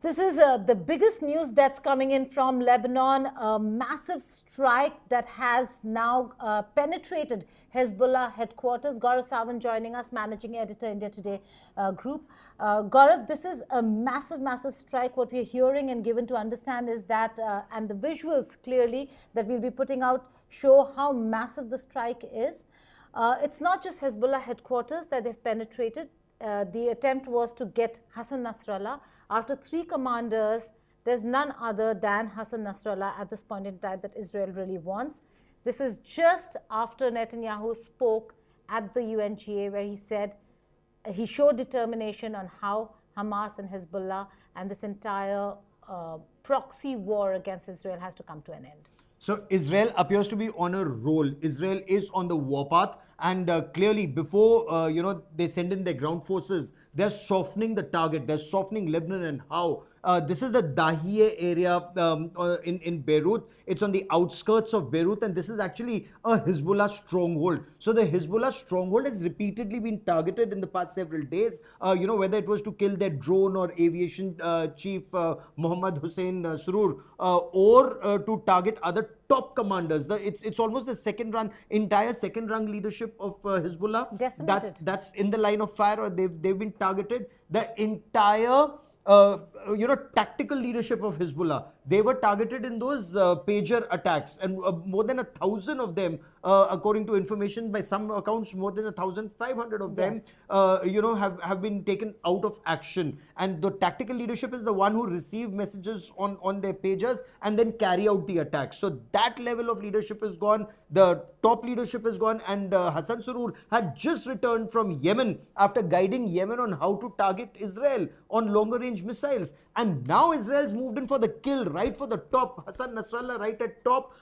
This is the biggest news that's coming in from Lebanon. A massive strike that has now penetrated Hezbollah headquarters. Gaurav Sawant joining us, managing editor, India Today group. Gaurav, this is a massive, massive strike. What we're hearing and given to understand is that, and the visuals clearly that we'll be putting out show how massive the strike is. It's not just Hezbollah headquarters that they've penetrated. The attempt was to get Hassan Nasrallah. After 3 commanders, there's none other than Hassan Nasrallah at this point in time that Israel really wants. This is just after Netanyahu spoke at the UNGA, where he said he showed determination on how Hamas and Hezbollah and this entire proxy war against Israel has to come to an end. So Israel appears to be on a roll. Israel is on the warpath, and clearly before they send in their ground forces, they're softening the target. They're softening Lebanon. And how? This is the Dahieh area in Beirut. It's on the outskirts of Beirut, and this is actually a Hezbollah stronghold. So the Hezbollah stronghold has repeatedly been targeted in the past several days. Whether it was to kill their drone or aviation chief Mohammad Hussein Surur, or to target other top commanders. It's almost the entire second rung leadership of Hezbollah. Decimated. That's in the line of fire, or they've been targeted. The entire tactical leadership of Hezbollah, they were targeted in those pager attacks, and more than 1,000 of them, according to information by some accounts, more than 1,500 of them, yes. have been taken out of action. And the tactical leadership is the one who receive messages on their pagers and then carry out the attack. So that level of leadership is gone. The top leadership is gone, and Hassan Surur had just returned from Yemen after guiding Yemen on how to target Israel on longer range missiles. And now Israel's moved in for the kill, right for the top. Hassan Nasrallah right at top.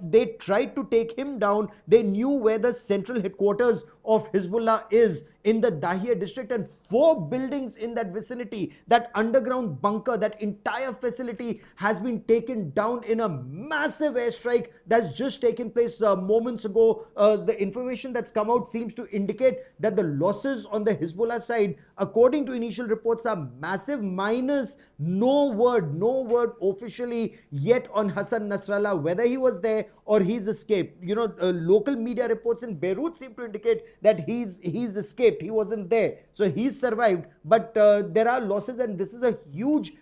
They tried to take him down. They knew where the central headquarters of Hezbollah is, in the Dahieh district, and 4 buildings in that vicinity, that underground bunker, that entire facility has been taken down in a massive airstrike that's just taken place moments ago. The information that's come out seems to indicate that the losses on the Hezbollah side, according to initial reports, are massive, minus no word officially yet on Hassan Nasrallah, whether he was there or he's escaped. Local media reports in Beirut seem to indicate that he's escaped. He wasn't there. So he's survived. But there are losses, and this is a huge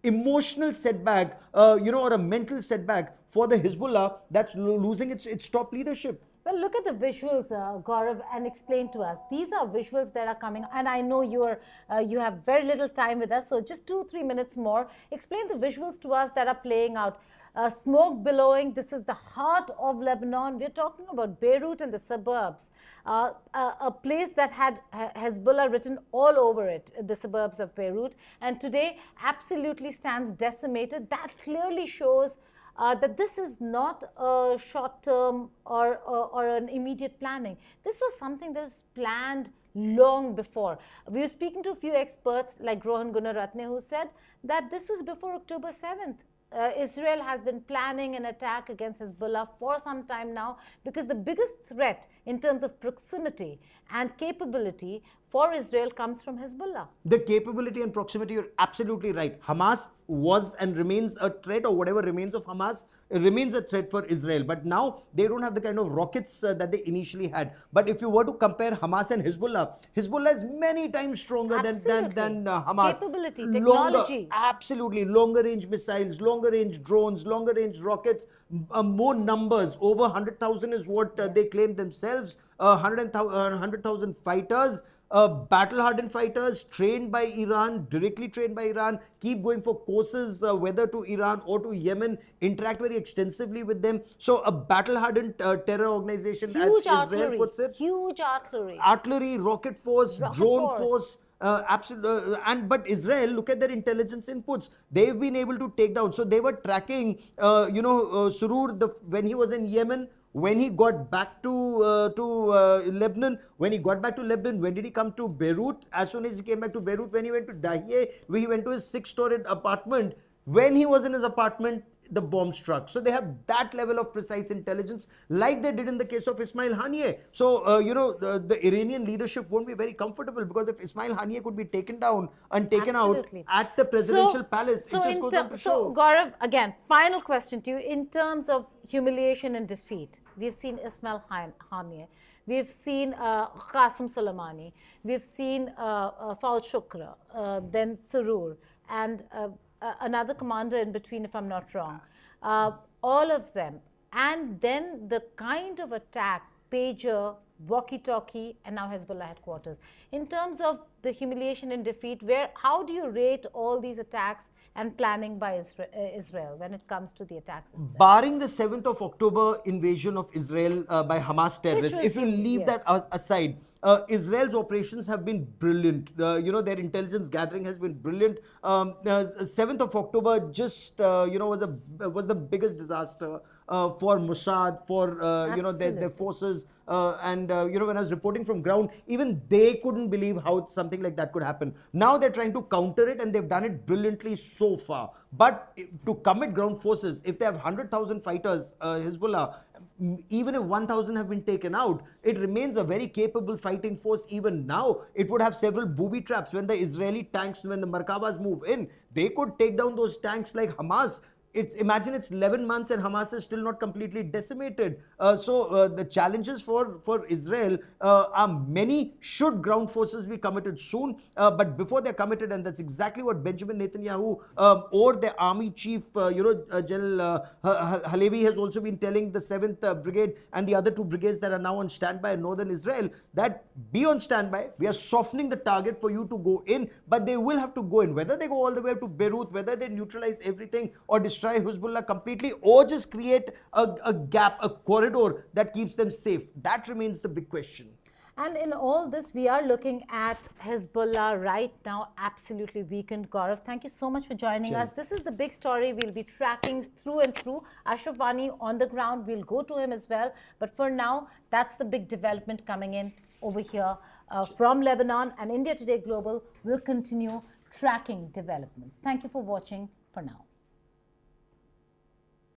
emotional setback, or a mental setback for the Hezbollah that's losing its top leadership. Well, look at the visuals, Gaurav, and explain to us. These are visuals that are coming, and I know you have very little time with us, so just 2-3 minutes more. Explain the visuals to us that are playing out. Smoke billowing. This is the heart of Lebanon. We're talking about Beirut and the suburbs, a place that had Hezbollah written all over it, the suburbs of Beirut, and today absolutely stands decimated. That clearly shows that this is not a short-term or an immediate planning. This was something that was planned long before. We were speaking to a few experts like Rohan Gunaratne, who said that this was before October 7th. Israel has been planning an attack against Hezbollah for some time now, because the biggest threat in terms of proximity and capability for Israel comes from Hezbollah. The capability and proximity, you're absolutely right. Hamas was and remains a threat, or whatever remains of Hamas remains a threat for Israel. But now they don't have the kind of rockets that they initially had. But if you were to compare Hamas and Hezbollah, Hezbollah is many times stronger than Hamas. Capability, technology. Absolutely. Longer range missiles, longer range drones, longer range rockets, more numbers. Over 100,000 is what they claim themselves. 100,000 fighters. Battle-hardened fighters trained by Iran, directly trained by Iran, keep going for courses, whether to Iran or to Yemen, interact very extensively with them. So a battle-hardened terror organization, huge as Israel puts it. Huge artillery. Artillery, rocket force, drone force. Absolutely. But Israel, look at their intelligence inputs. They've been able to take down. So they were tracking, Surur when he was in Yemen. When he got back to Lebanon, when did he come to Beirut? As soon as he came back to Beirut, when he went to Dahieh, he went to his 6-storied apartment. When he was in his apartment, the bomb struck. So they have that level of precise intelligence, like they did in the case of Ismail Haniyeh. So, the Iranian leadership won't be very comfortable, because if Ismail Haniyeh could be taken down and taken Absolutely. out at the presidential palace, So, it just goes on to show. so Gaurav, again, final question to you. In terms of humiliation and defeat, we've seen Ismail Haniyeh, we've seen Qasem Soleimani, we've seen Faul Shukra, then Sarur, and another commander in between, if I'm not wrong. All of them. And then the kind of attack, pager, walkie-talkie, and now Hezbollah headquarters. In terms of the humiliation and defeat, how do you rate all these attacks and planning by Israel when it comes to the attacks itself? Barring the 7th of October invasion of Israel by Hamas terrorists, if you leave that aside, Israel's operations have been brilliant. Their intelligence gathering has been brilliant. 7th of October just was the biggest disaster for Mossad, for their forces. When I was reporting from ground, even they couldn't believe how something like that could happen. Now they're trying to counter it, and they've done it brilliantly so far. But to commit ground forces, if they have 100,000 fighters, Hezbollah, even if 1,000 have been taken out, it remains a very capable fighting force even now. It would have several booby traps. When the Israeli tanks, when the Merkavas move in, they could take down those tanks like Hamas. Imagine it's 11 months and Hamas is still not completely decimated. So the challenges for Israel are many. Should ground forces be committed soon? But before they're committed, and that's exactly what Benjamin Netanyahu or the army chief, General Halevi, has also been telling the 7th Brigade and the other 2 brigades that are now on standby in northern Israel, that be on standby. We are softening the target for you to go in, but they will have to go in. Whether they go all the way up to Beirut, whether they neutralize everything or destroy Hezbollah completely, or just create a gap, a corridor that keeps them safe, that remains the big question. And in all this, we are looking at Hezbollah right now, absolutely weakened. Gaurav, thank you so much for joining us. This is the big story we'll be tracking through and through. Ashraf Wani on the ground, we'll go to him as well. But for now, that's the big development coming in over here from Lebanon. And India Today Global will continue tracking developments. Thank you for watching for now.